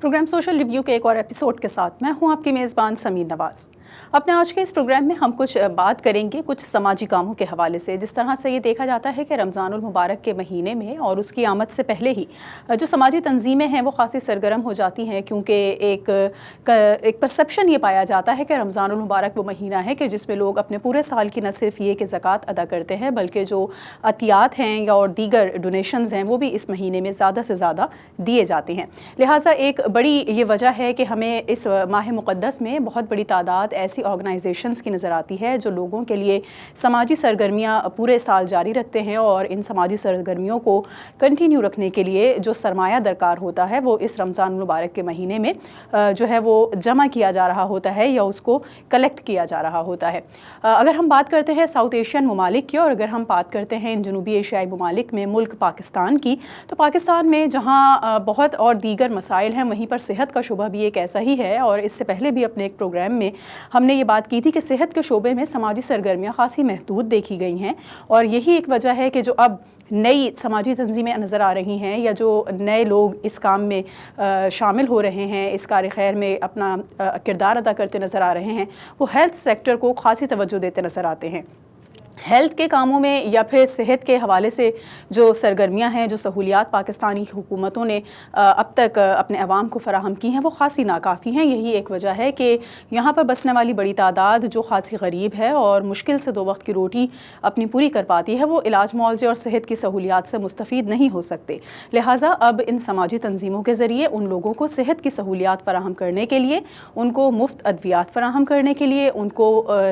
Programme social review کے ایک اور ایپیسوڈ کے ساتھ میں ہوں آپ کی میزبان سمیر نواز۔ اپنے آج کے اس پروگرام میں ہم کچھ بات کریں گے کچھ سماجی کاموں کے حوالے سے۔ جس طرح سے یہ دیکھا جاتا ہے کہ رمضان المبارک کے مہینے میں اور اس کی آمد سے پہلے ہی جو سماجی تنظیمیں ہیں وہ خاصی سرگرم ہو جاتی ہیں، کیونکہ ایک پرسیپشن یہ پایا جاتا ہے کہ رمضان المبارک وہ مہینہ ہے کہ جس میں لوگ اپنے پورے سال کی نہ صرف یہ کہ زکوٰۃ ادا کرتے ہیں بلکہ جو عطیات ہیں یا اور دیگر ڈونیشنز ہیں وہ بھی اس مہینے میں زیادہ سے زیادہ دیے جاتے ہیں۔ لہٰذا ایک بڑی یہ وجہ ہے کہ ہمیں اس ماہ مقدس میں بہت بڑی تعداد ایسی آرگنائزیشنز کی نظر آتی ہے جو لوگوں کے لیے سماجی سرگرمیاں پورے سال جاری رکھتے ہیں، اور ان سماجی سرگرمیوں کو کنٹینیو رکھنے کے لیے جو سرمایہ درکار ہوتا ہے وہ اس رمضان المبارک کے مہینے میں جو ہے وہ جمع کیا جا رہا ہوتا ہے یا اس کو کلیکٹ کیا جا رہا ہوتا ہے۔ اگر ہم بات کرتے ہیں ساؤتھ ایشین ممالک کی، اور اگر ہم بات کرتے ہیں ان جنوبی ایشیائی ممالک میں ملک پاکستان کی، تو پاکستان میں جہاں بہت اور دیگر مسائل ہیں وہیں پر صحت کا شعبہ بھی ایک ایسا ہی ہے، اور اس سے پہلے بھی اپنے ایک پروگرام میں ہم نے یہ بات کی تھی کہ صحت کے شعبے میں سماجی سرگرمیاں خاصی محدود دیکھی گئی ہیں، اور یہی ایک وجہ ہے کہ جو اب نئی سماجی تنظیمیں نظر آ رہی ہیں یا جو نئے لوگ اس کام میں شامل ہو رہے ہیں، اس کار خیر میں اپنا کردار ادا کرتے نظر آ رہے ہیں، وہ ہیلتھ سیکٹر کو خاصی توجہ دیتے نظر آتے ہیں۔ ہیلتھ کے کاموں میں یا پھر صحت کے حوالے سے جو سرگرمیاں ہیں، جو سہولیات پاکستانی حکومتوں نے اب تک اپنے عوام کو فراہم کی ہیں وہ خاصی ناکافی ہیں۔ یہی ایک وجہ ہے کہ یہاں پر بسنے والی بڑی تعداد جو خاصی غریب ہے اور مشکل سے 2 وقت کی روٹی اپنی پوری کر پاتی ہے، وہ علاج معالجے اور صحت کی سہولیات سے مستفید نہیں ہو سکتے۔ لہٰذا اب ان سماجی تنظیموں کے ذریعے ان لوگوں کو صحت کی سہولیات فراہم کرنے کے لیے، ان کو مفت ادویات فراہم کرنے کے لیے، ان کو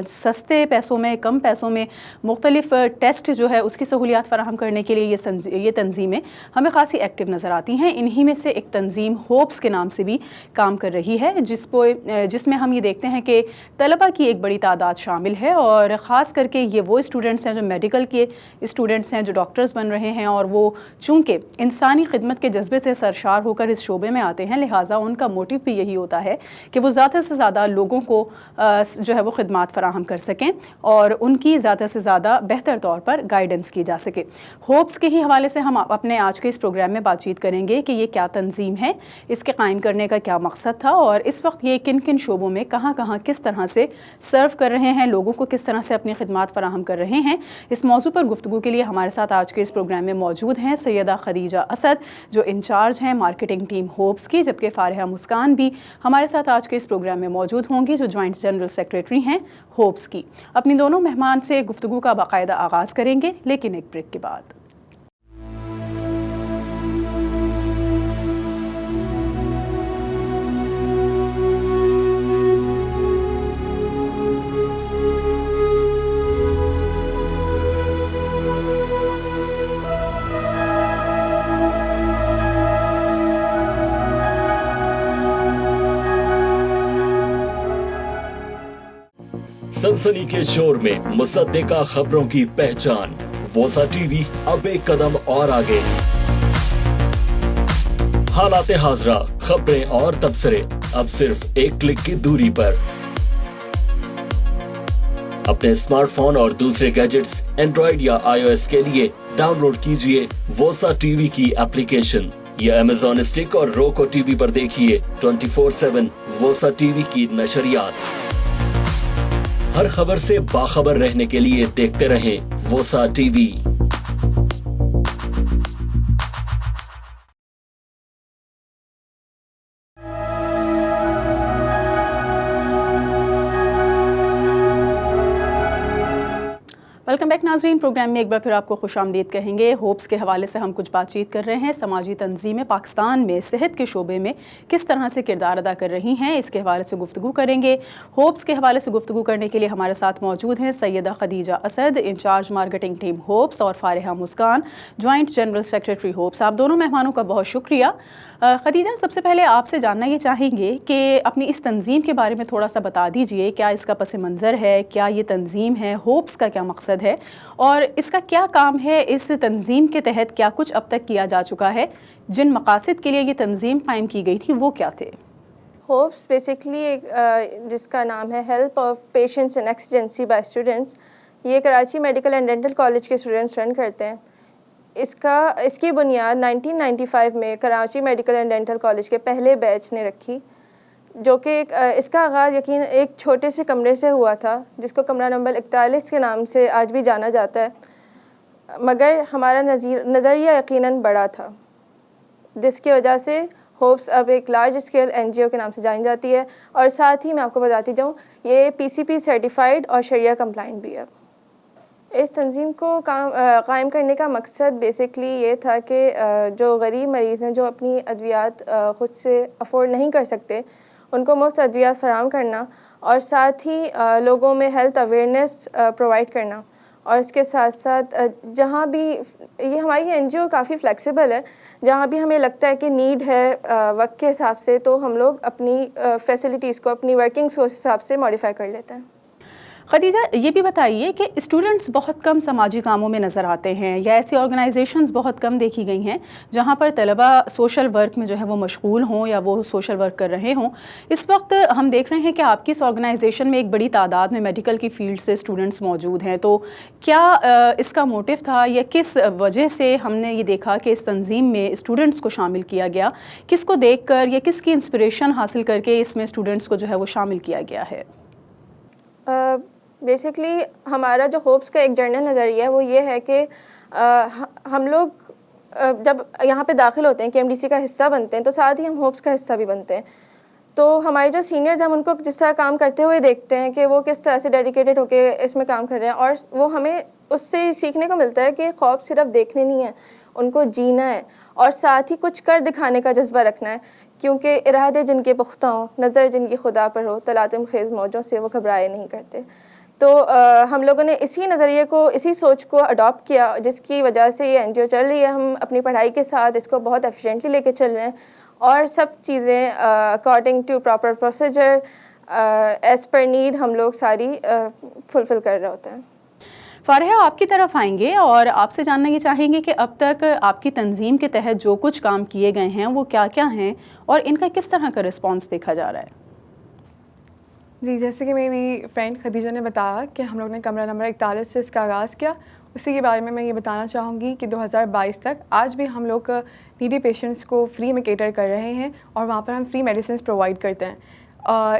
سستے پیسوں میں، کم پیسوں میں مختلف ٹیسٹ جو ہے اس کی سہولیات فراہم کرنے کے لیے یہ تنظیمیں ہمیں خاصی ایکٹیو نظر آتی ہیں۔ انہی میں سے ایک تنظیم ہوپس کے نام سے بھی کام کر رہی ہے، جس میں ہم یہ دیکھتے ہیں کہ طلبہ کی ایک بڑی تعداد شامل ہے، اور خاص کر کے یہ وہ اسٹوڈنٹس ہیں جو میڈیکل کے اسٹوڈنٹس ہیں، جو ڈاکٹرز بن رہے ہیں، اور وہ چونکہ انسانی خدمت کے جذبے سے سرشار ہو کر اس شعبے میں آتے ہیں، لہٰذا ان کا موٹیو بھی یہی ہوتا ہے کہ وہ زیادہ سے زیادہ لوگوں کو جو ہے وہ خدمات فراہم کر سکیں اور ان کی زیادہ سے زیادہ بہتر طور پر گائیڈنس کی جا سکے۔ ہوپس کے ہی حوالے سے ہم اپنے آج کے اس پروگرام میں بات چیت کریں گے کہ یہ کیا تنظیم ہے، اس کے قائم کرنے کا کیا مقصد تھا، اور اس وقت یہ کن کن شعبوں میں کہاں کہاں کس طرح سے سرو کر رہے ہیں، لوگوں کو کس طرح سے اپنی خدمات فراہم کر رہے ہیں۔ اس موضوع پر گفتگو کے لیے ہمارے ساتھ آج کے اس پروگرام میں موجود ہیں سیدہ خدیجہ اسد، جو انچارج ہیں مارکیٹنگ ٹیم ہوپس کی، جبکہ فارحہ مسکان بھی ہمارے ساتھ آج کے اس پروگرام میں موجود ہوں گی، جو جوائنٹ جنرل سیکریٹری ہیں ہوپس کی۔ اپنی دونوں مہمان سے گفتگو کا باقاعدہ آغاز کریں گے، لیکن ایک بریک کے بعد۔ سنسنی کے شور میں مصدقہ خبروں کی پہچان، ووسا ٹی وی اب ایک قدم اور آگے۔ حالات حاضرہ، خبریں اور تبصرے اب صرف ایک کلک کی دوری پر۔ اپنے اسمارٹ فون اور دوسرے گیجٹس اینڈرائیڈ یا iOS کے لیے ڈاؤن لوڈ کیجئے ووسا ٹی وی کی اپلیکیشن، یا امیزون اسٹک اور روکو ٹی وی پر دیکھیے 24/7 ووسا ٹی وی کی نشریات۔ ہر خبر سے باخبر رہنے کے لیے دیکھتے رہیں ووسا ٹی وی۔ ویلکم بیک ناظرین، پروگرام میں ایک بار پھر آپ کو خوش آمدید کہیں گے۔ ہوپس کے حوالے سے ہم کچھ بات چیت کر رہے ہیں، سماجی تنظیمیں پاکستان میں صحت کے شعبے میں کس طرح سے کردار ادا کر رہی ہیں، اس کے حوالے سے گفتگو کریں گے۔ ہوپس کے حوالے سے گفتگو کرنے کے لیے ہمارے ساتھ موجود ہیں Syeda Khadija Asad, incharge marketing team HOPES, اور Fariha Muskan, joint general secretary HOPES. آپ دونوں مہمانوں کا بہت شکریہ۔ خدیجہ، سب سے پہلے آپ سے جاننا یہ چاہیں گے کہ اپنی اس تنظیم کے بارے میں تھوڑا سا بتا دیجئے، کیا اس کا پس منظر ہے، کیا یہ تنظیم ہے، ہوپس کا کیا مقصد ہے، اور اس کا کیا کام ہے، اس تنظیم کے تحت کیا کچھ اب تک کیا جا چکا ہے، جن مقاصد کے لیے یہ تنظیم قائم کی گئی تھی وہ کیا تھے؟ ہوپس بیسکلی جس کا نام ہے help of patients in exigency by students, یہ Karachi medical and dental college کے اسٹوڈنٹس رن کرتے ہیں۔ اس کی بنیاد 1995 میں Karachi medical and dental college کے پہلے بیچ نے رکھی، جو کہ اس کا آغاز یقین ایک چھوٹے سے کمرے سے ہوا تھا جس کو کمرہ نمبر 41 کے نام سے آج بھی جانا جاتا ہے، مگر ہمارا نظریہ یقیناً بڑا تھا، جس کی وجہ سے ہوپس اب ایک لارج اسکیل NGO کے نام سے جانی جاتی ہے، اور ساتھ ہی میں آپ کو بتاتی جاؤں یہ PCP سرٹیفائڈ اور شریعہ کمپلائنٹ بھی ہے۔ اس تنظیم کو قائم کرنے کا مقصد بیسکلی یہ تھا کہ جو غریب مریض ہیں جو اپنی ادویات خود سے افورڈ نہیں کر سکتے ان کو مفت ادویات فراہم کرنا، اور ساتھ ہی لوگوں میں ہیلتھ اویئرنیس پرووائڈ کرنا، اور اس کے ساتھ ساتھ جہاں بھی یہ ہماری NGO کافی فلیکسیبل ہے، جہاں بھی ہمیں لگتا ہے کہ نیڈ ہے وقت کے حساب سے تو ہم لوگ اپنی فیسلٹیز کو اپنی ورکنگز کو اس حساب سے ماڈیفائی کر لیتے ہیں۔ خدیجہ، یہ بھی بتائیے کہ اسٹوڈنٹس بہت کم سماجی کاموں میں نظر آتے ہیں، یا ایسی آرگنائزیشنز بہت کم دیکھی گئی ہیں جہاں پر طلبہ سوشل ورک میں جو ہے وہ مشغول ہوں یا وہ سوشل ورک کر رہے ہوں۔ اس وقت ہم دیکھ رہے ہیں کہ آپ کی اس آرگنائزیشن میں ایک بڑی تعداد میں میڈیکل کی فیلڈ سے اسٹوڈنٹس موجود ہیں، تو کیا اس کا موٹیو تھا یا کس وجہ سے ہم نے یہ دیکھا کہ اس تنظیم میں اسٹوڈنٹس کو شامل کیا گیا؟ کس کو دیکھ کر یا کس کی انسپریشن حاصل کر کے اس میں اسٹوڈنٹس کو جو ہے وہ شامل کیا گیا ہے؟ بیسکلی ہمارا جو ہوپس کا ایک جنرل نظریہ ہے وہ یہ ہے کہ ہم لوگ جب یہاں پہ داخل ہوتے ہیں KMDC کا حصہ بنتے ہیں تو ساتھ ہی ہم ہوپس کا حصہ بھی بنتے ہیں، تو ہمارے جو سینئرز ہم ان کو جس طرح کام کرتے ہوئے دیکھتے ہیں کہ وہ کس طرح سے ڈیڈیکیٹڈ ہو کے اس میں کام کر رہے ہیں، اور وہ ہمیں اس سے سیکھنے کو ملتا ہے کہ خواب صرف دیکھنے نہیں ہے، ان کو جینا ہے، اور ساتھ ہی کچھ کر دکھانے کا جذبہ رکھنا ہے، کیونکہ ارادے جن کے پختہ ہوں، نظر جن کی خدا پر ہو، تلاطم خیز موجوں سے وہ گھبرائے نہیں کرتے۔ تو ہم لوگوں نے اسی نظریے کو، اسی سوچ کو اڈاپٹ کیا، جس کی وجہ سے یہ NGO چل رہی ہے۔ ہم اپنی پڑھائی کے ساتھ اس کو بہت ایفیشینٹلی لے کے چل رہے ہیں، اور سب چیزیں according to proper procedure as per need ہم لوگ ساری فلفل کر رہے ہوتے ہیں۔ فارحہ، آپ کی طرف آئیں گے اور آپ سے جاننا یہ چاہیں گے کہ اب تک آپ کی تنظیم کے تحت جو کچھ کام کیے گئے ہیں وہ کیا کیا ہیں اور ان کا کس طرح کا رسپانس دیکھا جا رہا ہے؟ جی، جیسے کہ میری فرینڈ خدیجہ نے بتایا کہ ہم لوگ نے کمرہ نمبر 41 سے اس کا آغاز کیا، اسی کے بارے میں یہ بتانا چاہوں گی کہ 2022 تک آج بھی ہم لوگ نیڈی پیشنٹس کو فری میں کیٹر کر رہے ہیں، اور وہاں پر ہم فری میڈیسنس پرووائڈ کرتے ہیں۔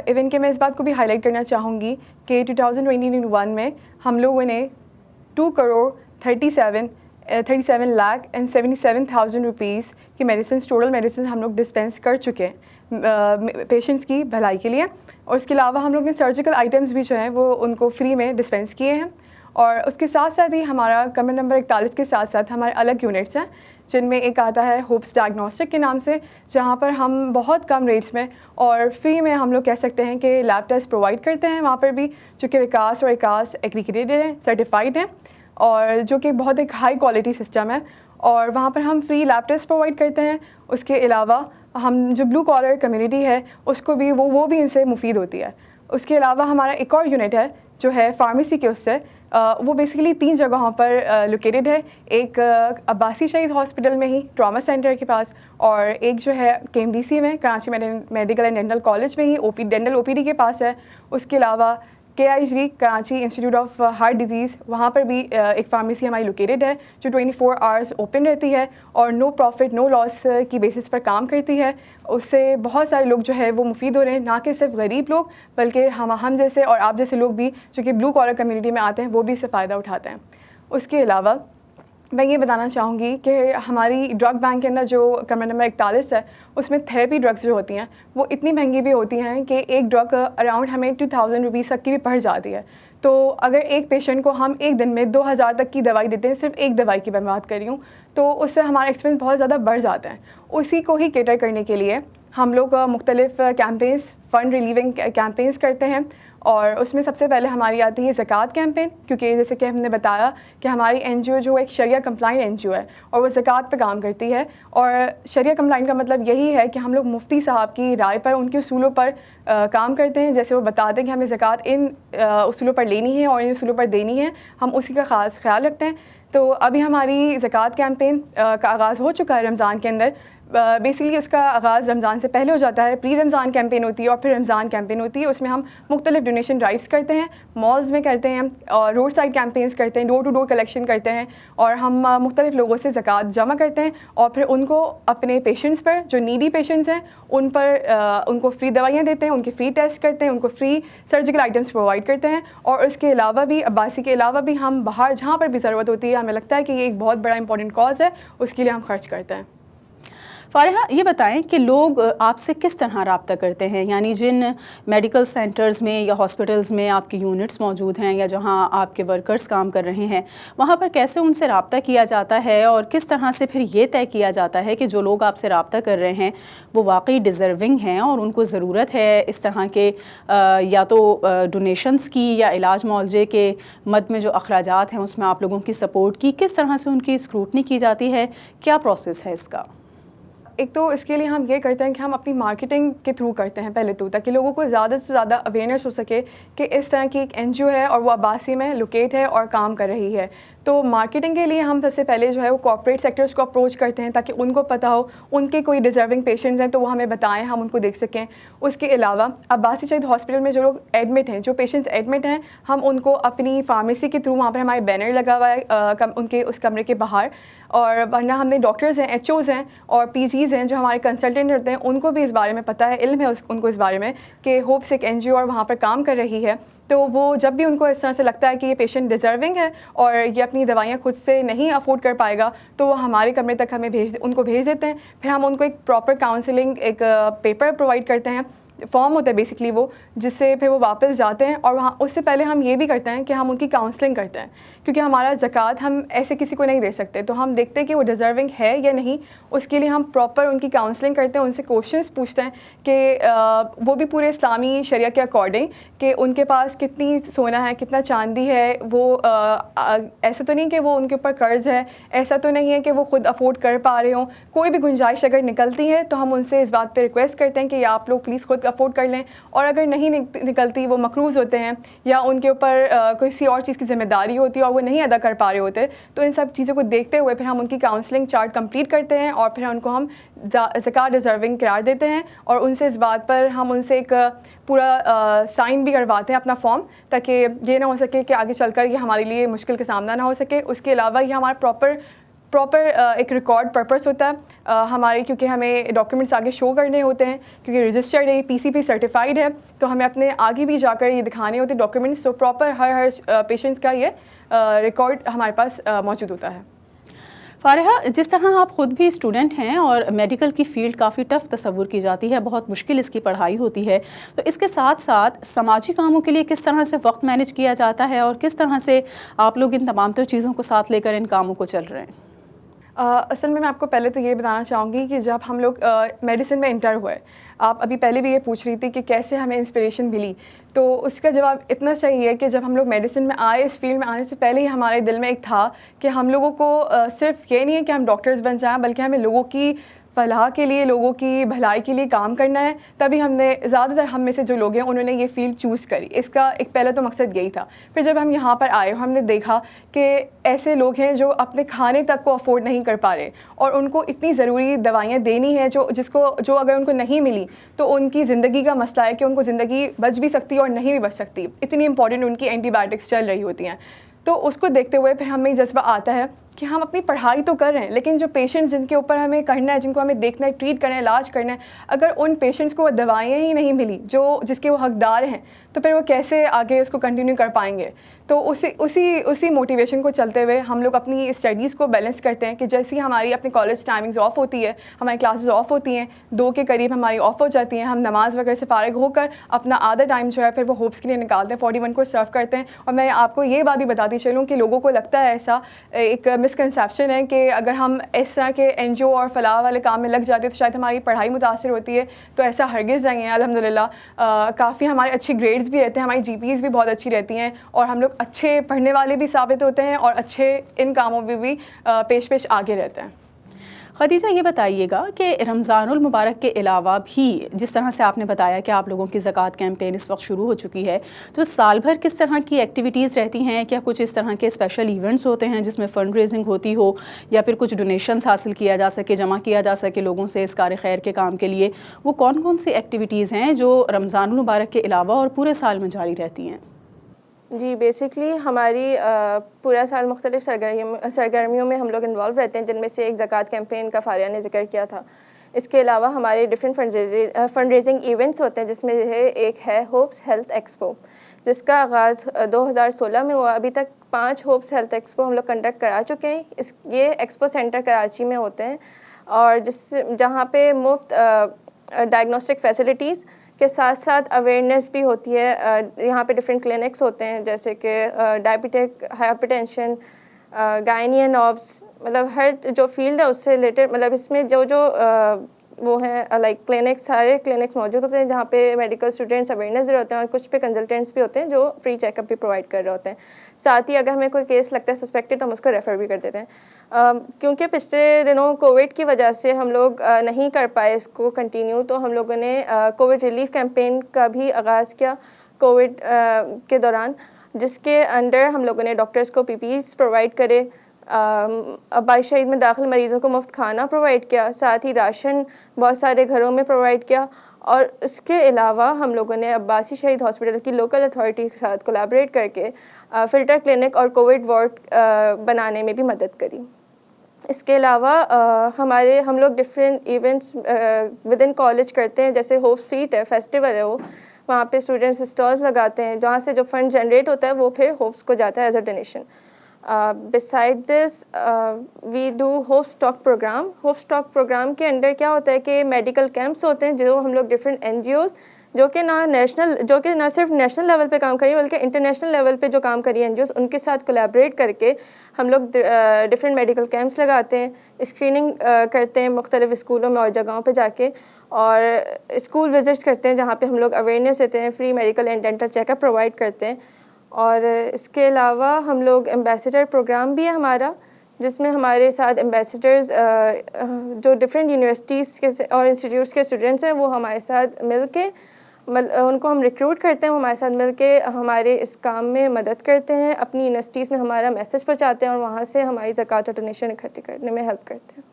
ایون کہ میں اس بات کو بھی ہائی لائٹ کرنا چاہوں گی کہ 2021 میں ہم لوگوں نے 2,37,77,000 روپیز کی میڈیسنس، ٹوٹل میڈیسنس ہم لوگ ڈسپینس کر چکے ہیں پیشنٹس کی بھلائی کے لیے، اور اس کے علاوہ ہم لوگ نے سرجیکل آئٹمس بھی جو ہیں وہ ان کو فری میں ڈسپینس کیے ہیں، اور اس کے ساتھ ساتھ ہی ہمارا کمرہ نمبر 41 کے ساتھ ساتھ ہمارے الگ یونٹس ہیں، جن میں ایک آتا ہے ہوپس ڈائگنوسٹک کے نام سے، جہاں پر ہم بہت کم ریٹس میں اور فری میں ہم لوگ کہہ سکتے ہیں کہ لیب ٹیسٹ پرووائڈ کرتے ہیں وہاں پر بھی، جو کہ رکاس اور اکاس ایگریگیٹڈ ہیں، سرٹیفائڈ ہیں، اور جو کہ بہت ایک ہائی کوالٹی سسٹم ہے، اور وہاں پر ہم فری لیب ٹیسٹ پرووائڈ کرتے ہیں۔ اس کے علاوہ ہم جو بلو کالر کمیونٹی ہے اس کو بھی وہ بھی ان سے مفید ہوتی ہے۔ اس کے علاوہ ہمارا ایک اور یونٹ ہے جو ہے فارمیسی کے، اس سے وہ بیسیکلی 3 جگہوں پر لوکیٹڈ ہے، ایک عباسی شہید ہاسپٹل میں ہی ٹراما سینٹر کے پاس، اور ایک جو ہے KMDC میں Karachi medical and dental college میں ہی ڈینٹل OPD کے پاس ہے۔ اس کے علاوہ KIG Karachi institute of heart disease, وہاں پر بھی ایک فارمیسی ہماری لوکیٹڈ ہے جو 24 آورس اوپن رہتی ہے اور نو پروفٹ نو لاس کی بیسس پر کام کرتی ہے۔ اس سے بہت سارے لوگ جو ہے وہ مفید ہو رہے ہیں، نہ کہ صرف غریب لوگ بلکہ ہم جیسے اور آپ جیسے لوگ بھی جو کہ بلو کالر کمیونٹی میں آتے ہیں وہ بھی اس سے فائدہ اٹھاتے ہیں۔ اس کے علاوہ میں یہ بتانا چاہوں گی کہ ہماری ڈرگ بینک کے اندر جو کمرہ نمبر 41 ہے اس میں تھراپی ڈرگس جو ہوتی ہیں وہ اتنی مہنگی بھی ہوتی ہیں کہ ایک ڈرگ اراؤنڈ ہمیں 2000 روپیز تک کی بھی پڑ جاتی ہے۔ تو اگر ایک پیشنٹ کو ہم ایک دن میں 2000 تک کی دوائی دیتے ہیں، صرف ایک دوائی کی میں بات کر رہی ہوں، تو اس سے ہمارا ایکسپینس بہت زیادہ بڑھ جاتا ہے۔ اسی کو ہی کیٹر کرنے کے لیے ہم لوگ مختلف کیمپینس، فنڈ ریلیونگ کیمپینس کرتے ہیں، اور اس میں سب سے پہلے ہماری آتی ہے زکوٰۃ کیمپین، کیونکہ جیسے کہ ہم نے بتایا کہ ہماری NGO جو ایک شریعہ کمپلائنٹ NGO ہے اور وہ زکوٰۃ پہ کام کرتی ہے، اور شریعہ کمپلائنٹ کا مطلب یہی ہے کہ ہم لوگ مفتی صاحب کی رائے پر، ان کے اصولوں پر کام کرتے ہیں، جیسے وہ بتاتے ہیں کہ ہمیں زکوٰۃ ان اصولوں پر لینی ہے اور ان اصولوں پر دینی ہے، ہم اسی کا خاص خیال رکھتے ہیں۔ تو ابھی ہماری زکوٰۃ کیمپین کا آغاز ہو چکا ہے رمضان کے اندر، بیسیکلی اس کا آغاز رمضان سے پہلے ہو جاتا ہے. پری رمضان کیمپین ہوتی ہے اور پھر رمضان کیمپین ہوتی ہے. اس میں ہم مختلف ڈونیشن ڈرائیوز کرتے ہیں, مالز میں کرتے ہیں اور روڈ سائڈ کیمپینز کرتے ہیں, ڈور ٹو ڈور کلیکشن کرتے ہیں اور ہم مختلف لوگوں سے زکوٰۃ جمع کرتے ہیں اور پھر ان کو اپنے پیشنٹس پر, جو نیڈی پیشنٹس ہیں ان پر ان کو فری دوائیاں دیتے ہیں, ان کے فری ٹیسٹ کرتے ہیں, ان کو فری سرجیکل آئٹمس پرووائڈ کرتے ہیں. اور اس کے علاوہ بھی عباسی کے علاوہ بھی ہم باہر جہاں پر بھی ضرورت ہوتی ہے, ہمیں لگتا ہے کہ یہ ایک بہت بڑا امپورٹنٹ کاز ہے, اس کے لیے ہم خرچ کرتے ہیں. فارحہ, یہ بتائیں کہ لوگ آپ سے کس طرح رابطہ کرتے ہیں, یعنی جن میڈیکل سینٹرز میں یا ہاسپٹلز میں آپ کی یونٹس موجود ہیں یا جہاں آپ کے ورکرز کام کر رہے ہیں, وہاں پر کیسے ان سے رابطہ کیا جاتا ہے اور کس طرح سے پھر یہ طے کیا جاتا ہے کہ جو لوگ آپ سے رابطہ کر رہے ہیں وہ واقعی ڈیزرونگ ہیں اور ان کو ضرورت ہے اس طرح کے یا تو ڈونیشنز کی یا علاج معالجے کے مد میں جو اخراجات ہیں اس میں آپ لوگوں کی سپورٹ کی, کس طرح سے ان کی اسکروٹنی کی جاتی ہے, کیا پروسیس ہے اس کا؟ ایک تو اس کے لیے ہم یہ کرتے ہیں کہ ہم اپنی مارکیٹنگ کے تھرو کرتے ہیں پہلے تو, تاکہ لوگوں کو زیادہ سے زیادہ اویئرنیس ہو سکے کہ اس طرح کی ایک این جی او ہے اور وہ عباسی میں لوکیٹ ہے اور کام کر رہی ہے. تو مارکیٹنگ کے لیے ہم سب سے پہلے جو ہے وہ کارپوریٹ سیکٹرز کو اپروچ کرتے ہیں تاکہ ان کو پتہ ہو ان کے کوئی ڈیزرونگ پیشنٹس ہیں تو وہ ہمیں بتائیں, ہم ان کو دیکھ سکیں. اس کے علاوہ عباسی شہید ہاسپٹل میں جو لوگ ایڈمٹ ہیں, جو پیشنٹس ایڈمٹ ہیں, ہم ان کو اپنی فارمیسی کے تھرو, وہاں پر ہمارے بینر لگا ہوا ہے ان کے اس کمرے کے باہر, اور ورنہ ہم نے ڈاکٹرز ہیں, ایچ اوز ہیں اور پی جیز ہیں جو ہمارے کنسلٹنٹ ہوتے ہیں, ان کو بھی اس بارے میں پتہ ہے, علم ہے ان کو اس بارے میں کہ ہوپس ایک این جی او اور وہاں پر کام کر رہی ہے. تو وہ جب بھی ان کو اس طرح سے لگتا ہے کہ یہ پیشنٹ ڈیزرونگ ہے اور یہ اپنی دوائیاں خود سے نہیں افورڈ کر پائے گا تو وہ ہمارے کمرے تک ہمیں ان کو بھیج دیتے ہیں. پھر ہم ان کو ایک پراپر کاؤنسلنگ ایک پیپر پرووائڈ کرتے ہیں, فارم ہوتا ہے بیسکلی وہ, جس سے پھر وہ واپس جاتے ہیں. اور وہاں اس سے پہلے ہم یہ بھی کرتے ہیں کہ ہم ان کی کاؤنسلنگ کرتے ہیں, کیونکہ ہمارا زکوٰۃ ہم ایسے کسی کو نہیں دے سکتے, تو ہم دیکھتے ہیں کہ وہ ڈیزرونگ ہے یا نہیں. اس کے لیے ہم پراپر ان کی کاؤنسلنگ کرتے ہیں, ان سے کوشچنس پوچھتے ہیں کہ وہ بھی پورے اسلامی شریعہ کے اکارڈنگ کہ ان کے پاس کتنی سونا ہے, کتنا چاندی ہے, وہ ایسا تو نہیں کہ وہ ان کے اوپر قرض ہے, ایسا تو نہیں ہے کہ وہ خود افورڈ کر پا رہے ہوں. کوئی بھی گنجائش اگر نکلتی ہے تو ہم ان سے اس بات پہ ریکویسٹ کرتے ہیں کہ آپ لوگ پلیز خود افورڈ کر لیں, اور اگر نہیں نکلتی, وہ مقروض ہوتے ہیں یا ان کے اوپر کسی اور چیز کی ذمہ داری ہوتی ہے اور وہ نہیں ادا کر پا رہے ہوتے, تو ان سب چیزوں کو دیکھتے ہوئے پھر ہم ان کی کاؤنسلنگ چارٹ کمپلیٹ کرتے ہیں اور پھر ان کو ہم زکوٰۃ ڈیزرونگ قرار دیتے ہیں. اور ان سے اس بات پر ہم ان سے ایک پورا سائن بھی کرواتے ہیں اپنا فارم, تاکہ یہ نہ ہو سکے کہ آگے چل کر یہ ہمارے لیے مشکل کا سامنا نہ ہو سکے. اس کے علاوہ یہ ہمارا پراپر ایک ریکارڈ پرپس ہوتا ہے ہمارے, کیونکہ ہمیں ڈاکیومنٹس آگے شو کرنے ہوتے ہیں, کیونکہ رجسٹرڈ ہے, پی سی پی سرٹیفائڈ ہے, تو ہمیں اپنے آگے بھی جا کر یہ دکھانے ہوتے ڈاکیومنٹس. تو پراپر ہر پیشنٹس کا یہ ریکارڈ ہمارے پاس موجود ہوتا ہے. فارحہ, جس طرح آپ خود بھی اسٹوڈنٹ ہیں اور میڈیکل کی فیلڈ کافی ٹف تصور کی جاتی ہے, بہت مشکل اس کی پڑھائی ہوتی ہے, تو اس کے ساتھ ساتھ سماجی کاموں کے لیے کس طرح سے وقت مینیج کیا جاتا ہے اور کس طرح سے آپ لوگ ان تمام تر چیزوں کو ساتھ لے کر ان کاموں کو چل رہے ہیں؟ اصل میں آپ کو پہلے تو یہ بتانا چاہوں گی کہ جب ہم لوگ میڈیسن میں انٹر ہوئے, آپ ابھی پہلے بھی یہ پوچھ رہی تھی کہ کیسے ہمیں انسپریشن ملی, تو اس کا جواب اتنا صحیح ہے کہ جب ہم لوگ میڈیسن میں آئے, اس فیلڈ میں آنے سے پہلے ہی ہمارے دل میں ایک تھا کہ ہم لوگوں کو صرف یہ نہیں ہے کہ ہم ڈاکٹرز بن جائیں, بلکہ ہمیں لوگوں کی فلاح کے لیے, لوگوں کی بھلائی کے لیے کام کرنا ہے. تبھی ہم نے زیادہ تر ہم میں سے جو لوگ ہیں انہوں نے یہ فیلڈ چوز کری. اس کا ایک پہلا تو مقصد یہی تھا. پھر جب ہم یہاں پر آئے, ہم نے دیکھا کہ ایسے لوگ ہیں جو اپنے کھانے تک کو افورڈ نہیں کر پا رہے اور ان کو اتنی ضروری دوائیاں دینی ہیں جو اگر ان کو نہیں ملی تو ان کی زندگی کا مسئلہ ہے کہ ان کو زندگی بچ بھی سکتی ہے اور نہیں بھی بچ سکتی, اتنی امپورٹنٹ ان کی اینٹی بایوٹکس چل رہی ہوتی ہیں. تو اس کو دیکھتے ہوئے پھر ہمیں جذبہ آتا ہے کہ ہم اپنی پڑھائی تو کر رہے ہیں, لیکن جو پیشنٹس جن کے اوپر ہمیں کرنا ہے, جن کو ہمیں دیکھنا ہے, ٹریٹ کرنا ہے, علاج کرنا ہے, اگر ان پیشنٹس کو وہ دوائیاں ہی نہیں ملی جس کے وہ حقدار ہیں, تو پھر وہ کیسے آگے اس کو کنٹینیو کر پائیں گے. تو اسی موٹیویشن کو چلتے ہوئے ہم لوگ اپنی اسٹڈیز کو بیلنس کرتے ہیں کہ جیسی ہماری اپنی کالج ٹائمنگز آف ہوتی ہے, ہماری کلاسز آف ہوتی ہیں, 2 کے قریب ہماری آف ہو جاتی ہیں, ہم نماز وغیرہ سے فارغ ہو کر اپنا آدھا ٹائم جو ہے پھر وہ ہوپس کے لیے نکالتے ہیں, 41 کو سرو کرتے ہیں. اور میں آپ کو یہ بات بھی بتاتی چلوں کہ لوگوں کو لگتا ہے ایسا ایک مسکنسیپشن ہے کہ اگر ہم اس طرح کے این جی او اور فلاح والے کام میں لگ جاتے ہیں تو شاید ہماری پڑھائی متاثر ہوتی ہے, تو ایسا ہرگز نہیں ہے. الحمدللہ کافی ہمارے اچھے گریڈز بھی رہتے ہیں, ہماری جی پی ایز بھی بہت اچھی رہتی ہیں اور ہم لوگ اچھے پڑھنے والے بھی ثابت ہوتے ہیں اور اچھے ان کاموں میں بھی پیش آگے رہتے ہیں. خدیجہ یہ بتائیے گا کہ رمضان المبارک کے علاوہ بھی جس طرح سے آپ نے بتایا کہ آپ لوگوں کی زکوٰۃ کیمپین اس وقت شروع ہو چکی ہے، تو سال بھر کس طرح کی ایکٹیویٹیز رہتی ہیں؟ کیا کچھ اس طرح کے اسپیشل ایونٹس ہوتے ہیں جس میں فنڈ ریزنگ ہوتی ہو، یا پھر کچھ ڈونیشنز حاصل کیا جا سکے، جمع کیا جا سکے لوگوں سے اس کار خیر کے کام کے لیے؟ وہ کون کون سی ایکٹیویٹیز ہیں جو رمضان المبارک کے علاوہ اور پورے سال میں جاری رہتی ہیں؟ جی بیسکلی ہماری پورا سال مختلف سرگرمیوں میں ہم لوگ انوالو رہتے ہیں، جن میں سے ایک زکوٰۃ کیمپین کا فاریہ نے ذکر کیا تھا۔ اس کے علاوہ ہمارے ڈفرینٹ فنڈ ریزنگ ایونٹس ہوتے ہیں، جس میں ایک ہے ہوپس ہیلتھ ایکسپو، جس کا آغاز 2016 میں ہوا۔ ابھی تک 5 ہوپس ہیلتھ ایکسپو ہم لوگ کنڈکٹ کرا چکے ہیں۔ یہ ایکسپو سینٹر کراچی میں ہوتے ہیں، اور جہاں پہ مفت ڈائگنوسٹک فیسلٹیز کے ساتھ ساتھ اویئرنیس بھی ہوتی ہے۔ یہاں پہ ڈفرینٹ کلینکس ہوتے ہیں، جیسے کہ ڈائبٹک، ہائپرٹینشن، گائنی اینڈ آبس، مطلب ہر جو فیلڈ ہے اس سے ریلیٹڈ، مطلب اس میں جو وہ ہیں لائک کلینکس، سارے کلینکس موجود ہوتے ہیں جہاں پہ میڈیکل اسٹوڈنٹس اویئرنیس دے رہے ہوتے ہیں، اور کچھ پہ کنسلٹینٹس بھی ہوتے ہیں جو فری چیک اپ بھی پرووائڈ کر رہے ہوتے ہیں۔ ساتھ ہی اگر ہمیں کوئی کیس لگتا ہے سسپیکٹڈ تو ہم اس کو ریفر بھی کر دیتے ہیں۔ کیونکہ پچھلے دنوں کووڈ کی وجہ سے ہم لوگ نہیں کر پائے اس کو کنٹینیو، تو ہم لوگوں نے کووڈ ریلیف کیمپین کا بھی آغاز کیا کووڈ کے دوران، جس کے انڈر ہم لوگوں نے ڈاکٹرس کو PPEs پرووائڈ کرے، عباس شہید میں داخل مریضوں کو مفت کھانا پرووائڈ کیا، ساتھ ہی راشن بہت سارے گھروں میں پرووائڈ کیا، اور اس کے علاوہ ہم لوگوں نے عباسی شہید ہاسپٹل کی لوکل اتھارٹی کے ساتھ کولیبریٹ کر کے فلٹر کلینک اور کووڈ وارڈ بنانے میں بھی مدد کری۔ اس کے علاوہ ہم لوگ different events with in college کرتے ہیں، جیسے ہوپ فیٹ ہے، فیسٹیول ہے، وہاں پہ اسٹوڈنٹس اسٹالز لگاتے ہیں، جہاں سے جو فنڈ جنریٹ ہوتا ہے وہ پھر ہوپس کو جاتا ہے as a donation. beside this we do hope stock program. Hope stock program کے انڈر کیا ہوتا ہے کہ میڈیکل کیمپس ہوتے ہیں جو ہم لوگ ڈفرینٹ NGOs جو کہ نہ صرف نیشنل لیول پہ کام کری بلکہ انٹرنیشنل لیول پہ جو کام کری NGOs ان کے ساتھ کولیبریٹ کر کے ہم لوگ ڈفرینٹ میڈیکل کیمپس لگاتے ہیں، اسکریننگ کرتے ہیں مختلف اسکولوں میں اور جگہوں پہ جا کے، اور اسکول وزٹس کرتے ہیں جہاں پہ ہم لوگ اویئرنیس دیتے ہیں، free medical and dental check up provide کرتے ہیں۔ اور اس کے علاوہ ہم لوگ ایمبیسڈر پروگرام بھی ہے ہمارا، جس میں ہمارے ساتھ ایمبیسڈرز جو ڈفرینٹ یونیورسٹیز کے اور انسٹیٹیوٹس کے اسٹوڈنٹس ہیں وہ ہمارے ساتھ مل کے ان کو ہم ریکروٹ کرتے ہیں، وہ ہمارے ساتھ مل کے ہمارے اس کام میں مدد کرتے ہیں، اپنی یونیورسٹیز میں ہمارا میسج پہنچاتے ہیں اور وہاں سے ہماری زکوٰۃ اور ڈونیشن اکٹھے کرنے میں ہیلپ کرتے ہیں۔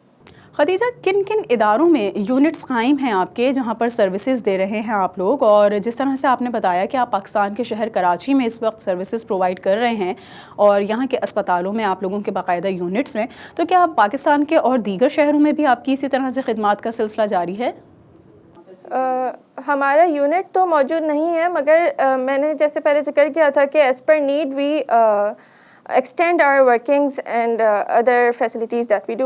خدیجہ، کن کن اداروں میں یونٹس قائم ہیں آپ کے جہاں پر سروسز دے رہے ہیں آپ لوگ؟ اور جس طرح سے آپ نے بتایا کہ آپ پاکستان کے شہر کراچی میں اس وقت سروسز پرووائڈ کر رہے ہیں اور یہاں کے اسپتالوں میں آپ لوگوں کے باقاعدہ یونٹس ہیں، تو کیا پاکستان کے اور دیگر شہروں میں بھی آپ کی اسی طرح سے خدمات کا سلسلہ جاری ہے؟ ہمارا یونٹ تو موجود نہیں ہے، مگر میں نے جیسے پہلے ذکر کیا تھا کہ as per need we extend our workings and other facilities that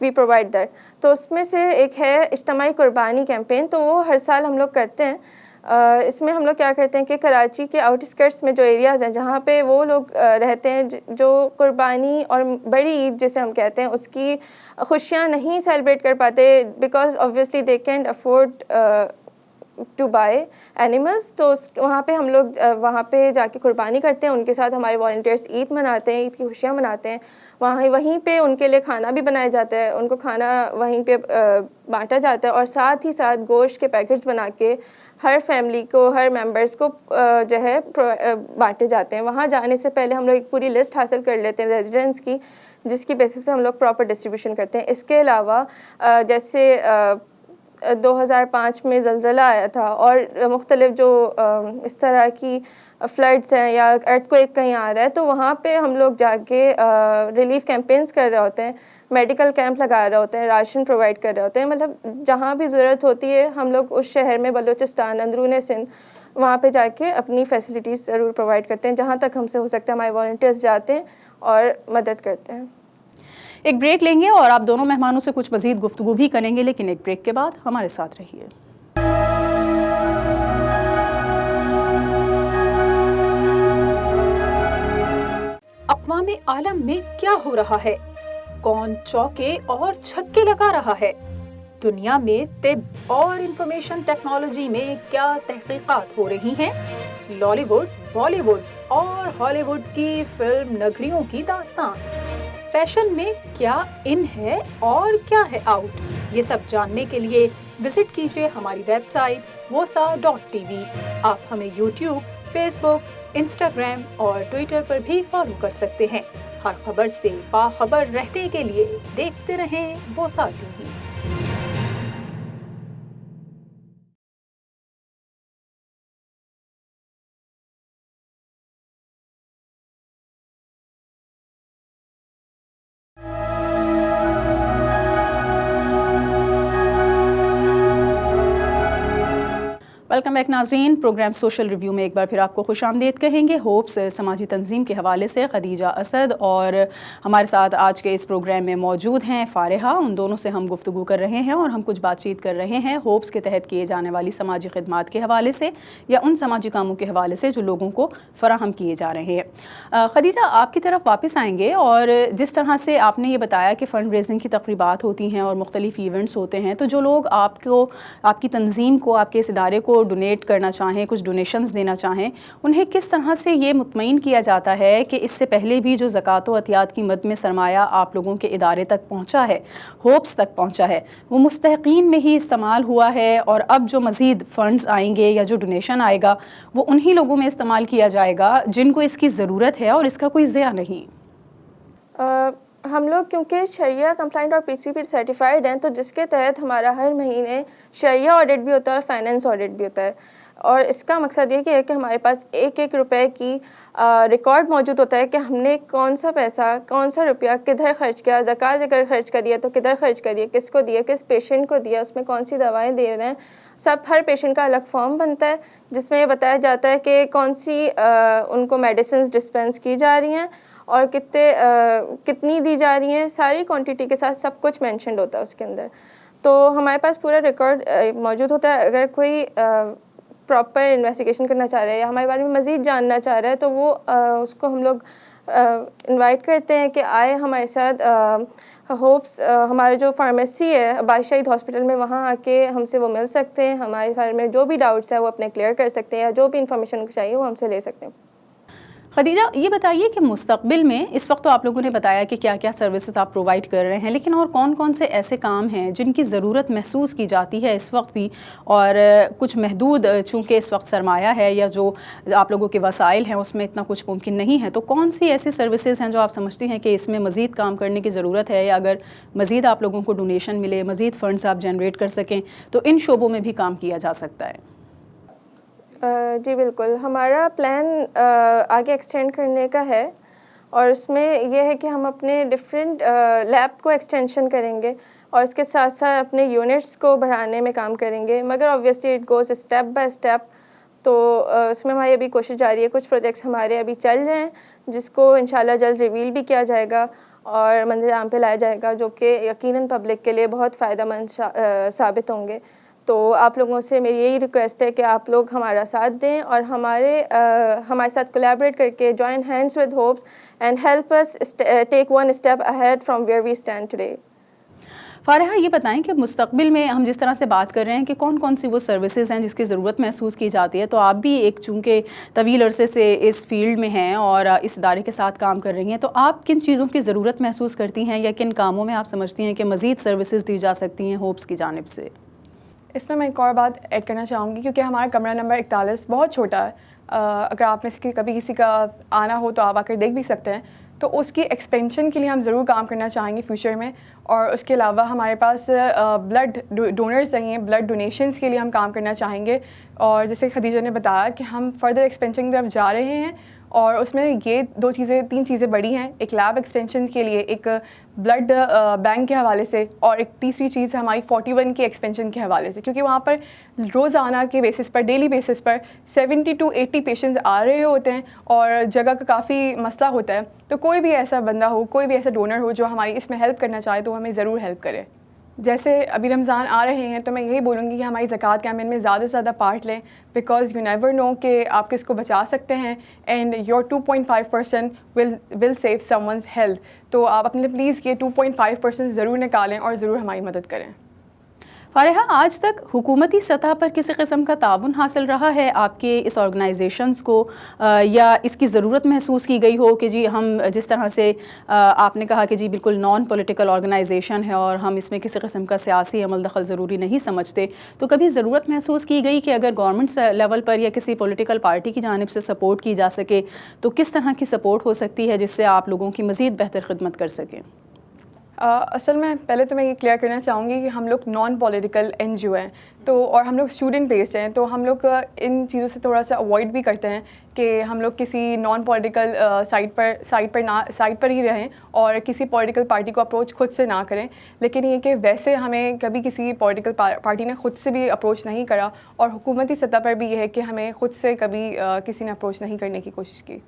we provide that. تو اس میں سے ایک ہے اجتماعی قربانی کیمپین، تو وہ ہر سال ہم لوگ کرتے ہیں۔ اس میں ہم لوگ کیا کرتے ہیں کہ کراچی کے آؤٹ اسکرٹس میں جو ایریاز ہیں جہاں پہ وہ لوگ رہتے ہیں جو قربانی اور بڑی عید جسے ہم کہتے ہیں اس کی خوشیاں نہیں سیلیبریٹ کر پاتے، because obviously they can't afford to buy animals, تو وہاں پہ ہم لوگ وہاں پہ جا کے قربانی کرتے ہیں، ان کے ساتھ ہمارے والنٹیئرس عید مناتے ہیں، عید کی خوشیاں مناتے ہیں، وہیں پہ ان کے لیے کھانا بھی بنایا جاتا ہے، ان کو کھانا وہیں پہ بانٹا جاتا ہے، اور ساتھ ہی ساتھ گوشت کے پیکٹس بنا کے ہر فیملی کو، ہر ممبرس کو جو ہے بانٹے جاتے ہیں۔ وہاں جانے سے پہلے ہم لوگ ایک پوری لسٹ حاصل کر لیتے ہیں ریزیڈنٹس کی، جس کی بیسس پہ ہم لوگ پراپر ڈسٹریبیوشن کرتے ہیں۔ اس کے علاوہ جیسے 2005 میں زلزلہ آیا تھا اور مختلف جو اس طرح کی فلڈس ہیں یا ارتھ کویک کہیں آ رہا ہے، تو وہاں پہ ہم لوگ جا کے ریلیف کیمپینس کر رہے ہوتے ہیں، میڈیکل کیمپ لگا رہے ہوتے ہیں، راشن پرووائڈ کر رہے ہوتے ہیں، مطلب جہاں بھی ضرورت ہوتی ہے ہم لوگ اس شہر میں، بلوچستان، اندرون سندھ، وہاں پہ جا کے اپنی فیسلٹیز ضرور پرووائڈ کرتے ہیں، جہاں تک ہم سے ہو سکتا ہے ہمارے والنٹیئرس جاتے ہیں اور مدد کرتے ہیں۔ ایک بریک لیں گے اور آپ دونوں مہمانوں سے کچھ مزید گفتگو بھی کریں گے، لیکن ایک بریک کے بعد ہمارے ساتھ رہیے۔ اقوام عالم میں کیا ہو رہا ہے؟ کون چوکے اور چھکے لگا رہا ہے؟ دنیا میں طب اور انفارمیشن ٹیکنالوجی میں کیا تحقیقات ہو رہی ہیں؟ لالی ووڈ، بالی ووڈ اور ہالی ووڈ کی فلم نگریوں کی داستان، فیشن میں کیا ان ہے اور کیا ہے آؤٹ، یہ سب جاننے کے لیے وزٹ کیجیے ہماری ویب سائٹ wosa.tv۔ آپ ہمیں یوٹیوب، فیس بک، انسٹاگرام اور ٹویٹر پر بھی فالو کر سکتے ہیں۔ ہر خبر سے باخبر رہنے کے لیے دیکھتے رہیں ووسا ٹی وی۔ ویلکم بیک ناظرین، پروگرام سوشل ریویو میں ایک بار پھر آپ کو خوش آمدید کہیں گے۔ ہوپس سماجی تنظیم کے حوالے سے خدیجہ اسد اور ہمارے ساتھ آج کے اس پروگرام میں موجود ہیں فارحہ، ان دونوں سے ہم گفتگو کر رہے ہیں اور ہم کچھ بات چیت کر رہے ہیں ہوپس کے تحت کیے جانے والی سماجی خدمات کے حوالے سے یا ان سماجی کاموں کے حوالے سے جو لوگوں کو فراہم کیے جا رہے ہیں۔ خدیجہ، آپ کی طرف واپس آئیں گے، اور جس طرح سے آپ نے یہ بتایا کہ فنڈ ریزنگ کی تقریبات ہوتی ہیں اور مختلف ایونٹس ہوتے ہیں، تو جو لوگ آپ کی تنظیم کو، آپ کے اس ادارے کو ڈونیٹ کرنا چاہیں، کچھ ڈونیشنز دینا چاہیں، انہیں کس طرح سے یہ مطمئن کیا جاتا ہے کہ اس سے پہلے بھی جو زکوٰۃ و عطیات کی مد میں سرمایہ آپ لوگوں کے ادارے تک پہنچا ہے، ہوپس تک پہنچا ہے، وہ مستحقین میں ہی استعمال ہوا ہے، اور اب جو مزید فنڈز آئیں گے یا جو ڈونیشن آئے گا وہ انہی لوگوں میں استعمال کیا جائے گا جن کو اس کی ضرورت ہے اور اس کا کوئی ضیاع نہیں؟ ہم لوگ کیونکہ شریعہ کمپلائنٹ اور PCP سرٹیفائڈ ہیں، تو جس کے تحت ہمارا ہر مہینے شریعہ آڈٹ بھی ہوتا ہے اور فائنینس آڈٹ بھی ہوتا ہے، اور اس کا مقصد یہ ہے کہ ہمارے پاس ایک ایک روپے کی ریکارڈ موجود ہوتا ہے کہ ہم نے کون سا پیسہ، کون سا روپیہ کدھر خرچ کیا، زکوٰۃ اگر خرچ کریے تو کدھر خرچ کریے، کس کو دیا، کس پیشنٹ کو دیا، اس میں کون سی دوائیں دے رہے ہیں، سب ہر پیشنٹ کا الگ فارم بنتا ہے جس میں یہ بتایا جاتا ہے کہ کون سی ان کو میڈیسنز ڈسپینس کی جا رہی ہیں اور کتنی دی جا رہی ہیں، ساری کوانٹٹی کے ساتھ سب کچھ مینشنڈ ہوتا ہے اس کے اندر۔ تو ہمارے پاس پورا ریکارڈ موجود ہوتا ہے۔ اگر کوئی پراپر انویسٹیگیشن کرنا چاہ رہا ہے یا ہمارے بارے میں مزید جاننا چاہ رہا ہے تو وہ اس کو ہم لوگ انوائٹ کرتے ہیں کہ آئے ہمارے ساتھ ہوپس ہمارے جو فارمیسی ہے عباس شہید ہاسپٹل میں، وہاں آ کے ہم سے وہ مل سکتے ہیں، ہمارے بارے میں جو بھی ڈاؤٹس ہیں وہ اپنے کلیئر کر سکتے ہیں، یا جو بھی انفارمیشن چاہیے وہ ہم سے لے سکتے ہیں۔ خدیجہ، یہ بتائیے کہ مستقبل میں اس وقت تو آپ لوگوں نے بتایا کہ کیا کیا سروسز آپ پرووائڈ کر رہے ہیں، لیکن اور کون کون سے ایسے کام ہیں جن کی ضرورت محسوس کی جاتی ہے اس وقت بھی، اور کچھ محدود چونکہ اس وقت سرمایہ ہے یا جو آپ لوگوں کے وسائل ہیں اس میں اتنا کچھ ممکن نہیں ہے، تو کون سی ایسی سروسز ہیں جو آپ سمجھتی ہیں کہ اس میں مزید کام کرنے کی ضرورت ہے، یا اگر مزید آپ لوگوں کو ڈونیشن ملے، مزید فنڈز آپ جنریٹ کر سکیں تو ان شعبوں میں بھی کام کیا جا سکتا ہے؟ جی بالکل، ہمارا پلان آگے ایکسٹینڈ کرنے کا ہے، اور اس میں یہ ہے کہ ہم اپنے ڈفرینٹ لیب کو ایکسٹینشن کریں گے اور اس کے ساتھ ساتھ اپنے یونٹس کو بڑھانے میں کام کریں گے، مگر obviously it goes step by step. تو اس میں ہماری ابھی کوشش جاری ہے، کچھ پروجیکٹس ہمارے ابھی چل رہے ہیں جس کو انشاءاللہ جلد ریویل بھی کیا جائے گا اور منظر عام پہ لایا جائے گا، جو کہ یقیناً پبلک کے لیے بہت فائدہ مند ثابت ہوں گے۔ تو آپ لوگوں سے میری یہی ریکویسٹ ہے کہ آپ لوگ ہمارا ساتھ دیں اور ہمارے ساتھ کولیبریٹ کر کے join hands with HOPES and help us take one step ahead from where we stand today. Fariha, یہ بتائیں کہ مستقبل میں ہم جس طرح سے بات کر رہے ہیں کہ کون کون سی وہ سروسز ہیں جس کی ضرورت محسوس کی جاتی ہے، تو آپ بھی ایک چونکہ طویل عرصے سے اس فیلڈ میں ہیں اور اس ادارے کے ساتھ کام کر رہی ہیں، تو آپ کن چیزوں کی ضرورت محسوس کرتی ہیں یا کن کاموں میں آپ سمجھتی ہیں کہ مزید سروسز دی جا سکتی ہیں ہوپس کی جانب سے؟ اس میں ایک اور بات ایڈ کرنا چاہوں گی، کیونکہ ہمارا کمرہ نمبر 41 بہت چھوٹا ہے، اگر آپ میں سے کبھی کسی کا آنا ہو تو آپ آ کر دیکھ بھی سکتے ہیں، تو اس کی ایکسپینشن کے لیے ہم ضرور کام کرنا چاہیں گے فیوچر میں، اور اس کے علاوہ ہمارے پاس بلڈ ڈونرز نہیں ہیں، بلڈ ڈونیشنز کے لیے ہم کام کرنا چاہیں گے، اور جیسے خدیجہ نے بتایا کہ ہم فردر ایکسپینشن کی طرف جا رہے ہیں، اور اس میں یہ تین چیزیں بڑی ہیں، ایک لیب ایکسٹینشن کے لیے، ایک بلڈ بینک کے حوالے سے، اور ایک تیسری چیز ہماری 41 کے ایکسپینشن کے حوالے سے، کیونکہ وہاں پر روزانہ کے بیسس پر، ڈیلی بیسس پر 70 to 80 پیشنٹس آ رہے ہوتے ہیں اور جگہ کا کافی مسئلہ ہوتا ہے، تو کوئی بھی ایسا بندہ ہو، کوئی بھی ایسا ڈونر ہو جو ہماری اس میں ہیلپ کرنا چاہے تو ہمیں ضرور ہیلپ کرے۔ جیسے ابھی رمضان آ رہے ہیں تو میں یہی بولوں گی کہ ہماری زکوٰۃ کیمپین میں زیادہ سے زیادہ پارٹ لیں، بیکاز یو نیور نو کہ آپ کس کو بچا سکتے ہیں، and your 2.5% will save some one's health. تو آپ اپنے پلیز یہ 2.5% ضرور نکالیں اور ضرور ہماری مدد کریں۔ فارحہ، آج تک حکومتی سطح پر کسی قسم کا تعاون حاصل رہا ہے آپ کے اس آرگنائزیشنز کو، یا اس کی ضرورت محسوس کی گئی ہو کہ جی ہم جس طرح سے آپ نے کہا کہ جی بالکل نان پولیٹیکل آرگنائزیشن ہے اور ہم اس میں کسی قسم کا سیاسی عمل دخل ضروری نہیں سمجھتے، تو کبھی ضرورت محسوس کی گئی کہ اگر گورنمنٹ لیول پر یا کسی پولیٹیکل پارٹی کی جانب سے سپورٹ کی جا سکے تو کس طرح کی سپورٹ ہو سکتی ہے جس سے آپ لوگوں کی مزید بہتر خدمت کر سکیں؟ اصل میں پہلے تو میں یہ کلیئر کرنا چاہوں گی کہ ہم لوگ نان پولیٹیکل این جی او ہیں، تو اور ہم لوگ اسٹوڈنٹ بیسڈ ہیں، تو ہم لوگ ان چیزوں سے تھوڑا سا اوائڈ بھی کرتے ہیں کہ ہم لوگ کسی نان پولیٹیکل سائٹ پر ہی رہیں اور کسی پولیٹیکل پارٹی کو اپروچ خود سے نہ کریں. لیکن یہ کہ ویسے ہمیں کبھی کسی پولیٹیکل پارٹی نے خود سے بھی اپروچ نہیں کرا، اور حکومتی سطح پر بھی یہ ہے کہ ہمیں خود سے کبھی کسی نے اپروچ نہیں کرنے کی کوشش کی.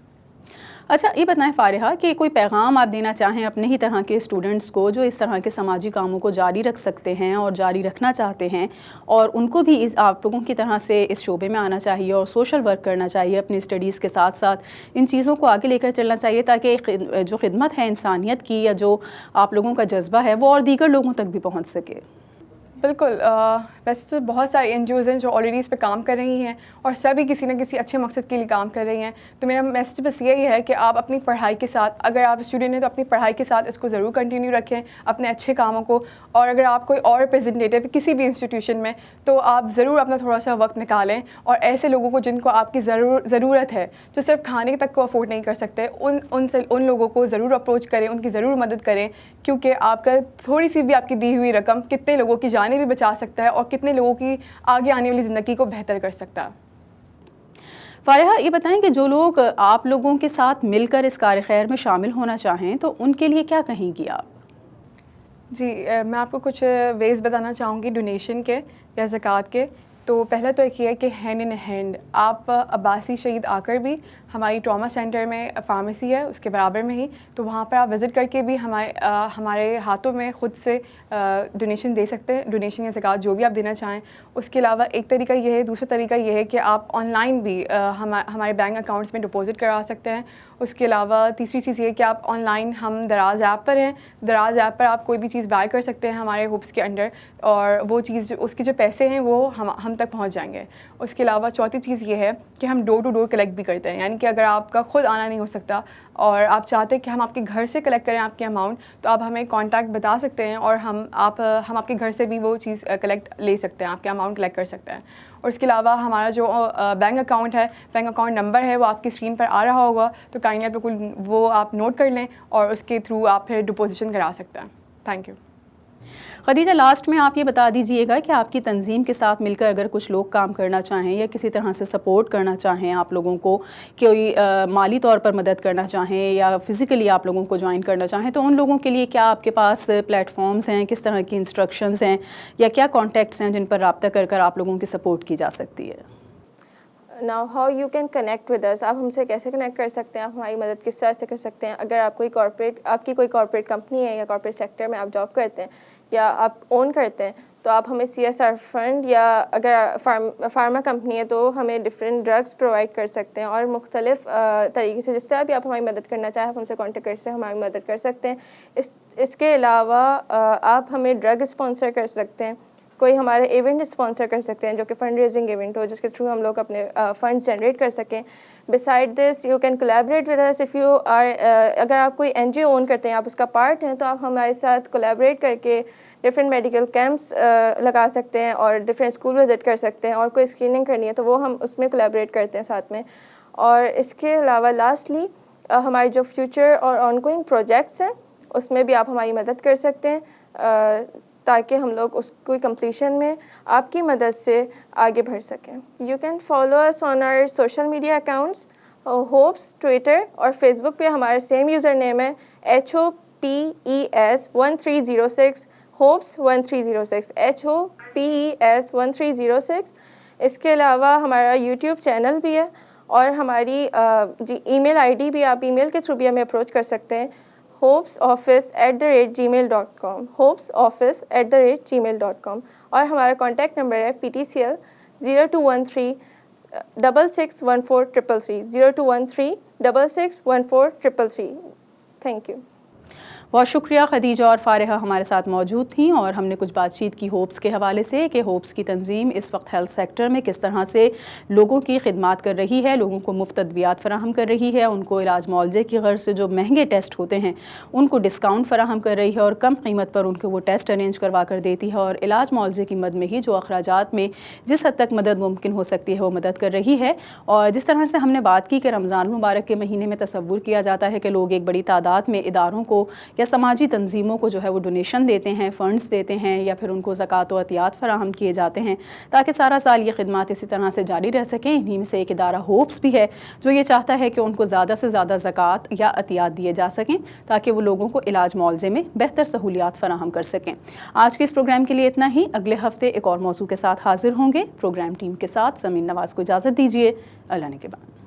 اچھا یہ بتائیں فارحہ کہ کوئی پیغام آپ دینا چاہیں اپنے ہی طرح کے اسٹوڈنٹس کو جو اس طرح کے سماجی کاموں کو جاری رکھ سکتے ہیں اور جاری رکھنا چاہتے ہیں، اور ان کو بھی آپ لوگوں کی طرح سے اس شعبے میں آنا چاہیے اور سوشل ورک کرنا چاہیے، اپنی اسٹڈیز کے ساتھ ساتھ ان چیزوں کو آگے لے کر چلنا چاہیے تاکہ جو خدمت ہے انسانیت کی یا جو آپ لوگوں کا جذبہ ہے وہ اور دیگر لوگوں تک بھی پہنچ سکے؟ بالکل، ویسے تو بہت سارے این جی اوز ہیں جو آلریڈی اس پہ کام کر رہی ہیں اور سبھی کسی نہ کسی اچھے مقصد کے لیے کام کر رہی ہیں. تو میرا میسج بس یہی ہے کہ آپ اپنی پڑھائی کے ساتھ، اگر آپ اسٹوڈنٹ ہیں تو اپنی پڑھائی کے ساتھ اس کو ضرور کنٹینیو رکھیں، اپنے اچھے کاموں کو. اور اگر آپ کوئی اور ریپرزنٹیٹیو کسی بھی انسٹیٹیوشن میں، تو آپ ضرور اپنا تھوڑا سا وقت نکالیں اور ایسے لوگوں کو جن کو آپ کی ضرورت ہے، جو صرف کھانے تک کو افورڈ نہیں کر سکتے، ان لوگوں کو ضرور اپروچ کریں، ان کی ضرور مدد کریں، کیونکہ آپ کا تھوڑی سی بھی آپ کی دی ہوئی رقم کتنے لوگوں کی جانیں بھی بچا سکتا ہے اور کتنے لوگوں کی آگے آنے والی زندگی کو بہتر کر سکتا ہے. فارحہ یہ بتائیں کہ جو لوگ آپ لوگوں کے ساتھ مل کر اس کار خیر میں شامل ہونا چاہیں تو ان کے لیے کیا کہیں گی آپ؟ جی، میں آپ کو کچھ ویز بتانا چاہوں گی ڈونیشن کے یا زکوٰۃ کے. تو پہلا تو ایک یہ ہے کہ ہینڈ ان ہینڈ آپ عباسی شہید آ کر بھی ہماری ٹراما سینٹر میں فارمیسی ہے اس کے برابر میں ہی، تو وہاں پر آپ وزٹ کر کے بھی ہمارے ہاتھوں میں خود سے ڈونیشن دے سکتے ہیں، ڈونیشن یا زکوٰۃ جو بھی آپ دینا چاہیں. اس کے علاوہ ایک طریقہ یہ ہے، دوسرا طریقہ یہ ہے کہ آپ آن لائن بھی ہمارے بینک اکاؤنٹس میں ڈپوزٹ کرا سکتے ہیں. اس کے علاوہ تیسری چیز یہ ہے کہ آپ آن لائن، ہم دراز ایپ پر ہیں، دراز ایپ پر آپ کوئی بھی چیز بائی کر سکتے ہیں ہمارے ہوپس کے انڈر، اور وہ چیز اس کے جو پیسے ہیں وہ ہم تک پہنچ جائیں گے. اس کے علاوہ چوتھی چیز یہ ہے کہ ہم ڈور ٹو ڈور کلیکٹ بھی کرتے ہیں، یعنی کہ اگر آپ کا خود آنا نہیں ہو سکتا اور آپ چاہتے ہیں کہ ہم آپ کے گھر سے کلیکٹ کریں آپ کے اماؤنٹ، تو آپ ہمیں کانٹیکٹ بتا سکتے ہیں اور ہم آپ کے گھر سے بھی وہ چیز کلیکٹ لے سکتے ہیں، آپ کے اماؤنٹ کلیکٹ کر سکتے ہیں. اور اس کے علاوہ ہمارا جو بینک اکاؤنٹ ہے، بینک اکاؤنٹ نمبر ہے، وہ آپ کی اسکرین پر آ رہا ہوگا، تو کائنڈلی آپ بالکل وہ آپ نوٹ کر لیں اور اس کے تھرو آپ پھر ڈپوزیشن کرا سکتے ہیں. Thank you. خدیجہ، لاسٹ میں آپ یہ بتا دیجئے گا کہ آپ کی تنظیم کے ساتھ مل کر اگر کچھ لوگ کام کرنا چاہیں یا کسی طرح سے سپورٹ کرنا چاہیں آپ لوگوں کو، کوئی مالی طور پر مدد کرنا چاہیں یا فزیکلی آپ لوگوں کو جوائن کرنا چاہیں، تو ان لوگوں کے لیے کیا آپ کے پاس پلیٹ فارمز ہیں، کس طرح کی انسٹرکشنز ہیں یا کیا کانٹیکٹس ہیں جن پر رابطہ کر کر آپ لوگوں کی سپورٹ کی جا سکتی ہے؟ Now how you can connect with us، آپ ہم سے کیسے کنیکٹ کر سکتے ہیں، آپ ہماری مدد کس طرح سے کر سکتے ہیں؟ اگر آپ کی کوئی کارپوریٹ کمپنی ہے یا کارپوریٹ سیکٹر میں آپ جاب کرتے ہیں یا آپ اون کرتے ہیں، تو آپ ہمیں CSR فنڈ، یا اگر فارما کمپنی ہے تو ہمیں ڈفرینٹ ڈرگس پرووائڈ کر سکتے ہیں، اور مختلف طریقے سے جس طرح بھی آپ ہماری مدد کرنا چاہیں آپ ہم سے کانٹیکٹ کر سے ہماری مدد کر سکتے ہیں. اس کے علاوہ آپ ہمیں ڈرگ اسپانسر کر سکتے ہیں، کوئی ہمارے ایونٹ اسپانسر کر سکتے ہیں جو کہ فنڈ ریزنگ ایونٹ ہو، جس کے تھرو ہم لوگ اپنے فنڈس جنریٹ کر سکیں. Beside this you can collaborate with us if you are, اگر آپ کوئی NGO اون کرتے ہیں، آپ اس کا پارٹ ہیں، تو آپ ہمارے ساتھ کولیبریٹ کر کے ڈفرینٹ میڈیکل کیمپس لگا سکتے ہیں اور ڈفرینٹ اسکول وزٹ کر سکتے ہیں، اور کوئی اسکریننگ کرنی ہے تو وہ ہم اس میں کولیبریٹ کرتے ہیں ساتھ میں. اور اس کے علاوہ لاسٹلی ہمارے جو فیوچر اور آن گوئنگ پروجیکٹس ہیں اس میں بھی آپ ہماری مدد کر سکتے ہیں تاکہ ہم لوگ اس کو کمپلیشن میں آپ کی مدد سے آگے بڑھ سکیں. You can follow us on our social media accounts, Hopes Twitter اور فیس بک پہ ہمارا سیم یوزر نیم ہے HOPES 1306، ہوپس 1306، HOPES 1306. اس کے علاوہ ہمارا یوٹیوب چینل بھی ہے اور ہماری ای میل ID بھی، آپ ای میل کے تھرو بھی ہمیں اپروچ کر سکتے ہیں، hopesoffice@gmail.com، hopesoffice@gmail.com. اور ہمارا کانٹیکٹ نمبر ہے PTCL 0213 6614 333 0213 6614 333. Thank you. بہت شکریہ خدیجہ اور فارحہ ہمارے ساتھ موجود تھیں اور ہم نے کچھ بات چیت کی ہوپس کے حوالے سے کہ ہوپس کی تنظیم اس وقت ہیلتھ سیکٹر میں کس طرح سے لوگوں کی خدمات کر رہی ہے، لوگوں کو مفت ادویات فراہم کر رہی ہے، ان کو علاج معالجے کی غرض سے جو مہنگے ٹیسٹ ہوتے ہیں ان کو ڈسکاؤنٹ فراہم کر رہی ہے اور کم قیمت پر ان کو وہ ٹیسٹ ارینج کروا کر دیتی ہے، اور علاج معالجے کی مد میں ہی جو اخراجات میں جس حد تک مدد ممکن ہو سکتی ہے وہ مدد کر رہی ہے۔ اور جس طرح سے ہم نے بات کی کہ رمضان المبارک کے مہینے میں تصور کیا جاتا ہے کہ لوگ ایک بڑی تعداد میں اداروں کو یا سماجی تنظیموں کو جو ہے وہ ڈونیشن دیتے ہیں، فنڈز دیتے ہیں، یا پھر ان کو زکوٰۃ و عطیات فراہم کیے جاتے ہیں تاکہ سارا سال یہ خدمات اسی طرح سے جاری رہ سکیں۔ انہی میں سے ایک ادارہ ہوپس بھی ہے جو یہ چاہتا ہے کہ ان کو زیادہ سے زیادہ زکوٰۃ یا عطیات دیے جا سکیں تاکہ وہ لوگوں کو علاج معالجے میں بہتر سہولیات فراہم کر سکیں۔ آج کے اس پروگرام کے لیے اتنا ہی، اگلے ہفتے ایک اور موضوع کے ساتھ حاضر ہوں گے۔ پروگرام ٹیم کے ساتھ سمین نواز کو اجازت دیجیے، اللہ نگہبان۔